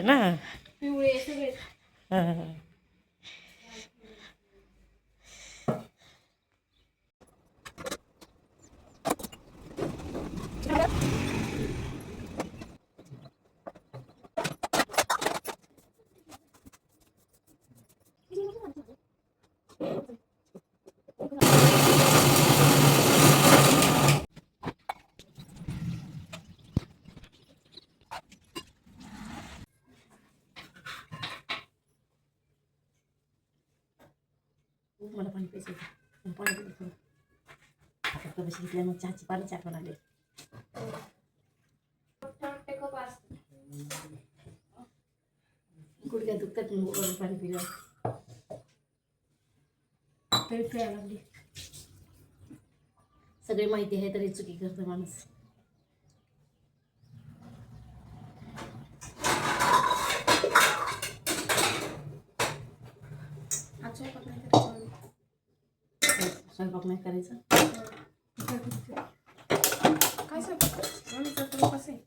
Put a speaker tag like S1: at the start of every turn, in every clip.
S1: ना मला पाणी पैसे पाणी आता पैसे घेतल्या मग चहाची पाणी आठवण आले गुडघ्या दुखतात म्हणून पाणी पिलं तरी प्यायला लागली सगळी माहिती आहे तरी चुकी करतो माणूस स्वयंपाक नाही करायचा
S2: काय स्वयंपाक कसं आहे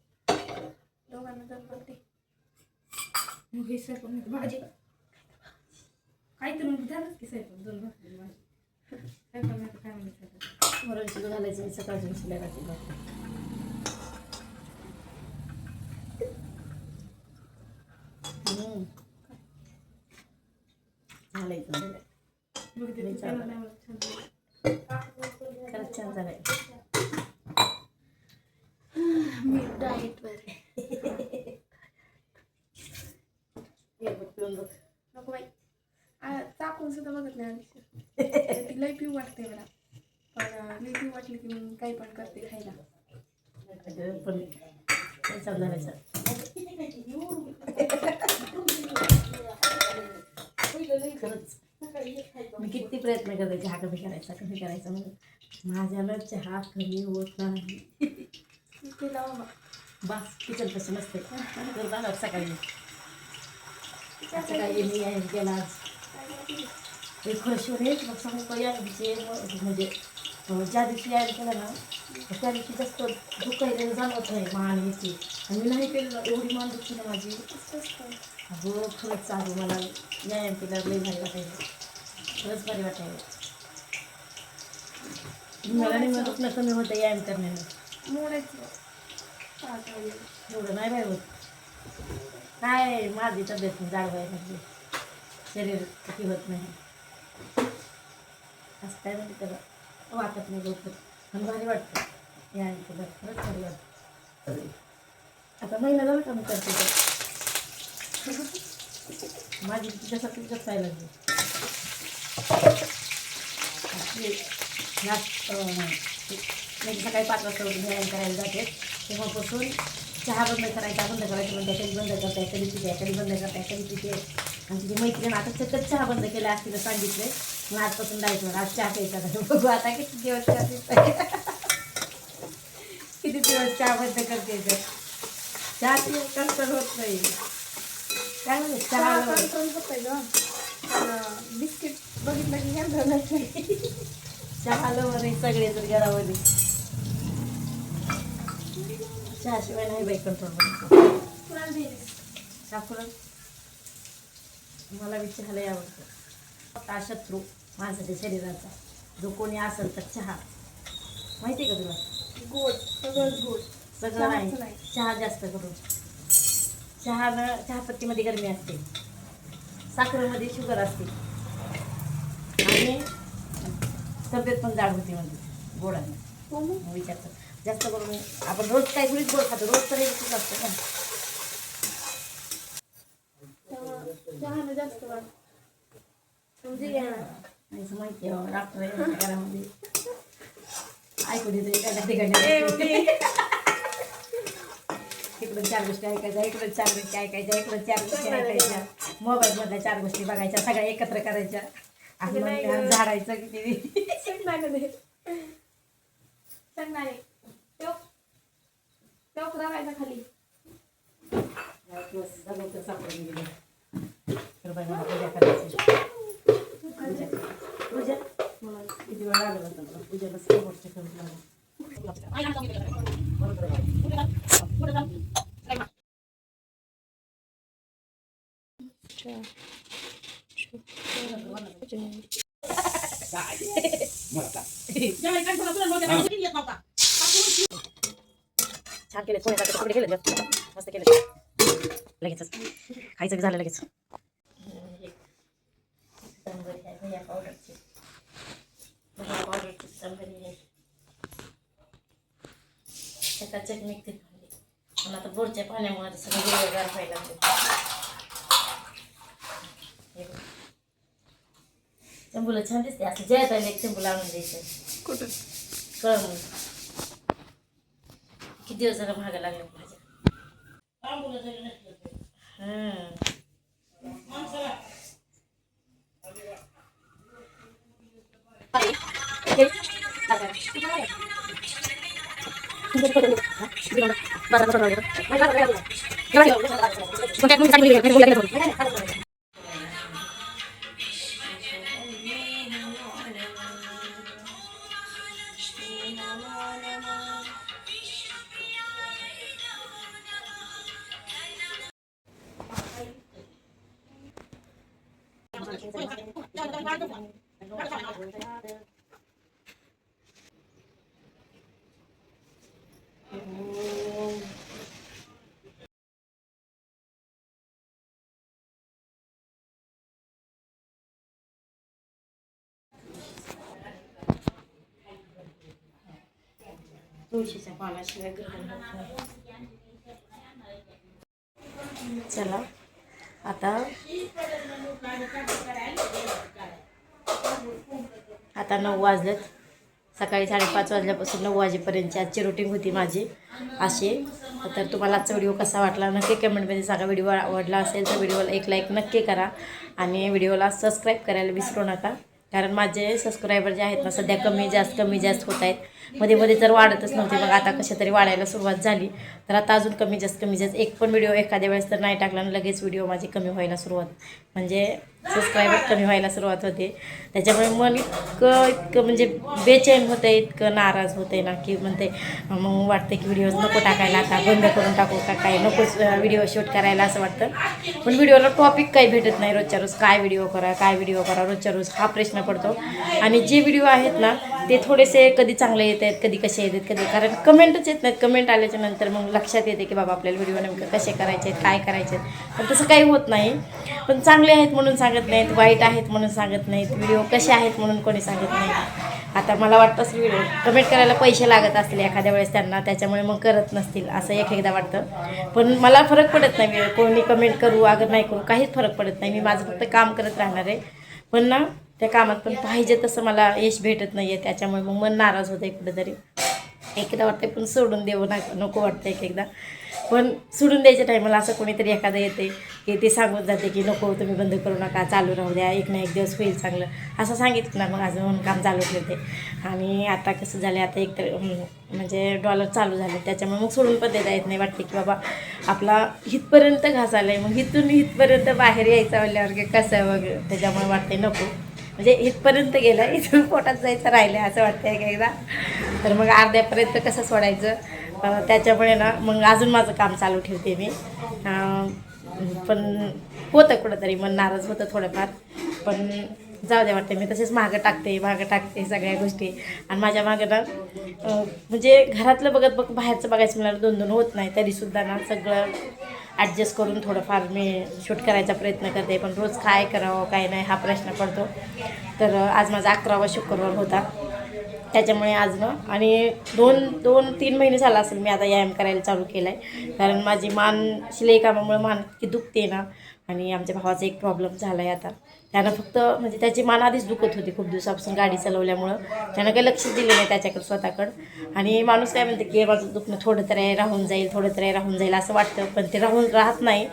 S2: दोघांना जर करते मग हे स्वयंपाक भाजी काय तर मग झालंच की स्वयंपाक दोन भाकरी भाजी स्वयंपाक नाही काय म्हणायचं
S1: वरण शिजून घालायचं सकाळची संध्याकाळची घालायचं खरंच छान झालंय
S2: मी डाएटवर नको बाई चाकून सुद्धा बघत नाही ती लई पिऊ वाटते मला पण लई पिऊ वाटली की मी काही पण करते खायला
S1: पण समजायचं खरंच मी किती प्रयत्न करते चहा कमी करायचा म्हणून माझ्यानं चहा कमी होत नाही बस किचन पाशी नसते तर जाणार सकाळी मी आहे गेला आज एक वर्षभर मग सांगू या म्हणजे ज्या दिवशी यायला केलं ना त्या दिवशी जास्त दुखायला जाणवत नाही मान याची आणि मी नाही केलं एवढी मान दुखली ना माझी अगं खरंच चालू मला व्यायाम केल्यावर लई भारी वाटायचं. खरंच भारी वाटायचं. मला नाही दुखणं कमी होतं व्यायाम करण्याने.
S2: मोडायचं
S1: एवढं नाही बाय होत. काय माझी तब्येत जाड व्हायला शरीर किती होत नाही असं काय म्हणजे त्याला वाटत नाही लवकर. पण भारी वाटतं व्यायाम केल्यावर. खरंच भारी वाटतं. आता महिना झाला का मी करते तर माझी तिच्यासाठी तिच्याच काय लागली. म्हणजे सकाळी 5 वाजता उठून व्यायाम करायला जाते तेव्हापासून चहा बंद करायचा बंद करायचं म्हणते. कधी बंद करताय, कधी पिते, कधी बंद करताय, कधी पिते. आणि तिची मैत्रीण आता सतत चहा बंद केला आज तिला सांगितले. मग आजपासून जायचं आज चहा प्यायचा. बघू आता किती दिवस चहा पिताय. किती दिवस चहा बंद करते तर चहा कंट्रोल होत नाही. काय म्हणजे चहा
S2: कंट्रोल होतंय ग. बिस्किट बघितलं की कंट्रोल नाही.
S1: चहा लवर नाही सगळे तर घरामध्ये. चहाशिवाय नाही बाई कंट्रोल मध्ये. साखर मला बी चहा लय आवडतो. हा शत्रू माणसाच्या शरीराचा जो कोणी असेल तर चहा. माहिती आहे का तुला?
S2: गोड सगळं गोड
S1: सगळं नाही. चहा जास्त करून. चहापत्तीमध्ये गरमी असते, साखरेमध्ये शुगर असते आणि तब्येत पण जाड होती म्हणजे गोडाने. विचारतो जास्त करून आपण रोज काही गुळीच गोड खातो. रोज तर एकच असतं ना.
S2: चहानं जास्त वाढ
S1: नाही माहिती आहे डॉक्टर घरामध्ये ऐकू देते काय इकडून 4 गोष्टी ऐकायच्या, इकडून 4 गोष्टी ऐकायच्या, इकडून 4 गोष्टी ऐकायच्या. मोबाईलमधल्या 4 गोष्टी बघायच्या, सगळ्या एकत्र करायच्या आणि मग झाडायचं किती
S2: खाली
S1: सापडून गेले. तर बाई मला पूजा करायची. पूजा मला किती वेळ लागत होता पूजेला सगळ्या गोष्टी करून लागत. छान केले सोन्यासारखे कपडे केले मस्त केले. लगेच खायचं बी झालं लगेच. चटणी पण आता बोरच्या पाण्यामुळे सगळं हिरवेगार व्हायला लागले. चंबूला छान दिसते असं जयताला एक चंबू लावून द्यायचं
S2: कुठं
S1: कळ. किती दिवस जरा महागा लागले भाज्या. तुळशीच्या पानाशिवाय ग्रहण होत नाही. चला आता 9 वाजलेत. सकाळी 5:30 वाजल्यापासून 9 वाजेपर्यंतची आजची रुटीन होती माझी अशी. तर तुम्हाला आजचा व्हिडिओ कसा वाटला नक्की कमेंटमध्ये सांगा. व्हिडिओ आवडला असेल तर व्हिडिओला एक लाईक नक्की करा आणि व्हिडिओला सबस्क्राईब करायला विसरू नका. कारण माझे सबस्क्रायबर जे आहेत ना सध्या कमी जास्त होत आहेत. मध्ये मध्ये तर वाढतच नव्हते, मग आता कशा तरी वाढायला सुरुवात झाली. तर आता अजून कमी जास्त एक पण व्हिडिओ एखाद्या वेळेस तर नाही टाकला आणि लगेच व्हिडिओ माझे कमी व्हायला सुरुवात. म्हणजे सबस्क्रायबर कमी व्हायला सुरुवात होते. त्याच्यामुळे मन इतकं म्हणजे बेचैन होतं आहे, इतकं नाराज होतं आहे ना की म्हणते मग वाटतं की व्हिडिओज नको टाकायला, आता बंद करून टाकू का, काय नकोच व्हिडिओ शूट करायला असं वाटतं. पण व्हिडिओला टॉपिक काही भेटत नाही. रोजच्या रोज काय व्हिडिओ करा रोजच्या रोज हा प्रश्न पडतो. आणि जे व्हिडिओ आहेत ना ते थोडेसे कधी चांगले येत आहेत, कधी कसे येत आहेत, कधी कारण कमेंटच येत नाहीत. कमेंट आल्याच्या नंतर मग लक्षात येते की बाबा आपल्याला व्हिडिओ नेमकं कसे करायचे आहेत, काय करायचे आहेत. पण तसं काही होत नाही. पण चांगले आहेत म्हणून सांगत नाहीत, वाईट आहेत म्हणून सांगत नाहीत, व्हिडिओ कसे आहेत म्हणून कोणी सांगत नाही. आता मला वाटतं असं व्हिडिओ कमेंट करायला पैसे लागत असतील एखाद्या वेळेस त्यांना, त्याच्यामुळे मग करत नसतील असं एकदा वाटतं. पण मला फरक पडत नाही, कोणी कमेंट करू अगर नाही करू काहीच फरक पडत नाही. मी माझं फक्त काम करत राहणार आहे. पण ना त्या कामात पण पाहिजे तसं मला यश भेटत नाही आहे. त्याच्यामुळे मग मन नाराज होतं कुठेतरी. एकदा वाटते पण सोडून देऊ नको वाटतं एकदा. पण सोडून द्यायच्या टायमाला असं कोणीतरी एखादं येते की ते सांगून जाते की नको तुम्ही बंद करू नका, चालू राहू द्या, एक ना एक दिवस होईल चांगलं असं सांगितलं ना. मग अजून काम चालू ठेवते. आणि आता कसं झालं, आता एकतर म्हणजे डॉलर चालू झाले त्याच्यामुळे मग सोडून पण देता येत नाही. वाटते की बाबा आपला हितपर्यंत घास आला आहे, मग इथून हितपर्यंत बाहेर यायचं म्हणल्यावर की कसं वगैरे, त्याच्यामुळे वाटते नको. म्हणजे इथपर्यंत गेलं, इथून पोटात जायचं राहिलं असं वाटतं एकदा. तर मग अर्ध्यापर्यंत कसं सोडायचं, त्याच्यामुळे ना मग अजून माझं काम चालू ठेवते मी. पण होतं कुठंतरी मन नाराज होतं थोडंफार. पण जाऊ द्या वाटते, मी तसेच मागं टाकते सगळ्या गोष्टी. आणि माझ्या मागं ना म्हणजे घरातलं बघत बाहेरचं बघायचं मला 2-2 होत नाही. तरीसुद्धा ना सगळं ॲडजस्ट करून थोडंफार मी शूट करायचा प्रयत्न करते. पण रोज काय करावं काय नाही हा प्रश्न पडतो. तर आज माझा 11वा शुक्रवार होता. त्याच्यामुळे आज ना आणि 2-3 महिने झाला असेल मी आता व्यायाम करायला चालू केला आहे. कारण माझी शिलाई कामामुळे मान इतकी दुखते ना. आणि आमच्या भावाचा एक प्रॉब्लेम झाला आहे आता. त्यानं फक्त म्हणजे त्याची मान आधीच दुखत होती खूप दिवसापासून गाडी चालवल्यामुळं. त्यानं काही लक्ष दिलं नाही त्याच्याकडे स्वतःकडं. आणि माणूस काय म्हणते की माझं दुखणं थोडं तरी राहून जाईल असं वाटतं. पण ते राहत नाही.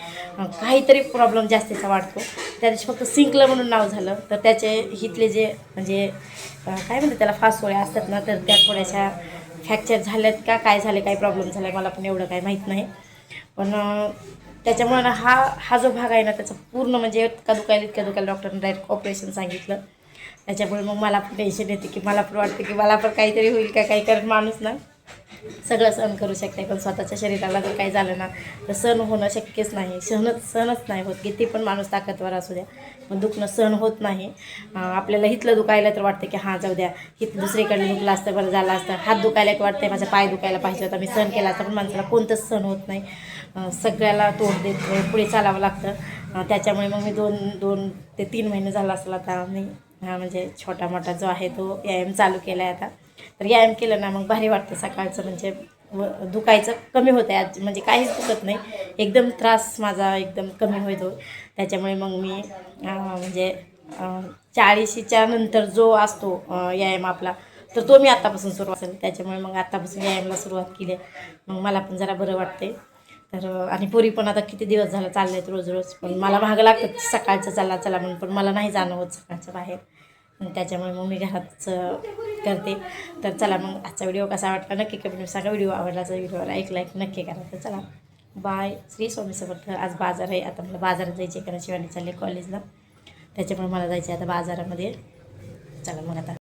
S1: काहीतरी प्रॉब्लेम जास्तीचा वाटतो. त्या दिवशी फक्त सिंकलं म्हणून नाव झालं. तर त्याचे हितले जे म्हणजे काय म्हणते त्याला फासोळ्या असतात ना, तर त्या थोड्याशा फ्रॅक्चर झाल्यात का काय झाले, काय प्रॉब्लेम झाला आहे मला पण एवढं काय माहीत नाही. पण त्याच्यामुळे ना हा जो भाग आहे ना त्याचा पूर्ण म्हणजे इतका दुखायला डॉक्टरने डायरेक्ट ऑपरेशन सांगितलं. त्याच्यामुळे मग मला पण टेन्शन येते की मला पण वाटतं की मला पण काहीतरी होईल का काही. कारण माणूस ना सगळं सहन करू शकते, पण स्वतःच्या शरीराला जर काही झालं ना तर सहन होणं शक्यच नाही. सहनच नाही होत. किती पण माणूस ताकदवर असू द्या पण दुखणं सहन होत नाही. आपल्याला हितलं दुखायला तर वाटतं की हां जाऊ द्या, हित दुसरीकडे दुखलं असतं बरं झालं असतं. हात दुखायला की वाटतं माझा पाय दुखायला पाहिजे होता, मी सहन केला असता. पण माणसाला कोणतंच सहन होत नाही. सगळ्याला तोंड देत पुढे चालावं लागतं. त्याच्यामुळे मग मी 2 ते 3 महिने झाला असला आता मी म्हणजे छोटा मोठा जो आहे तो व्यायाम चालू केला आहे आता. तर व्यायाम केलं ना मग भारी वाटतं सकाळचं. म्हणजे दुखायचं कमी होतं आहे आज, म्हणजे काहीच दुखत नाही. एकदम त्रास माझा एकदम कमी होतो. त्याच्यामुळे मग मी म्हणजे 40च्या नंतर जो असतो व्यायाम आपला, तर तो मी आत्तापासून सुरुवात केली. त्याच्यामुळे मग आत्तापासून व्यायामाला सुरुवात केली. मग मला पण जरा बरं वाटते. तर आणि पोरी पण आता किती दिवस झालं चालले आहेत रोज. पण मला भागं लागतं सकाळचं चला म्हणून, पण मला नाही जाणं होत सकाळचं बाहेर. त्याच्यामुळे मग मी घरातच करते. तर चला मग आजचा व्हिडिओ कसा वाटला नक्की कमेंट सांगा. व्हिडिओ आवडला तर व्हिडिओला एक लाईक नक्की करा. तर चला बाय. श्री स्वामी समर्थ. आज बाजार आहे. आता मला बाजारात जायचे कारण शिवानी चालले कॉलेजला. त्याच्यामुळे मला जायचं आहे आता बाजारामध्ये. चला मग आता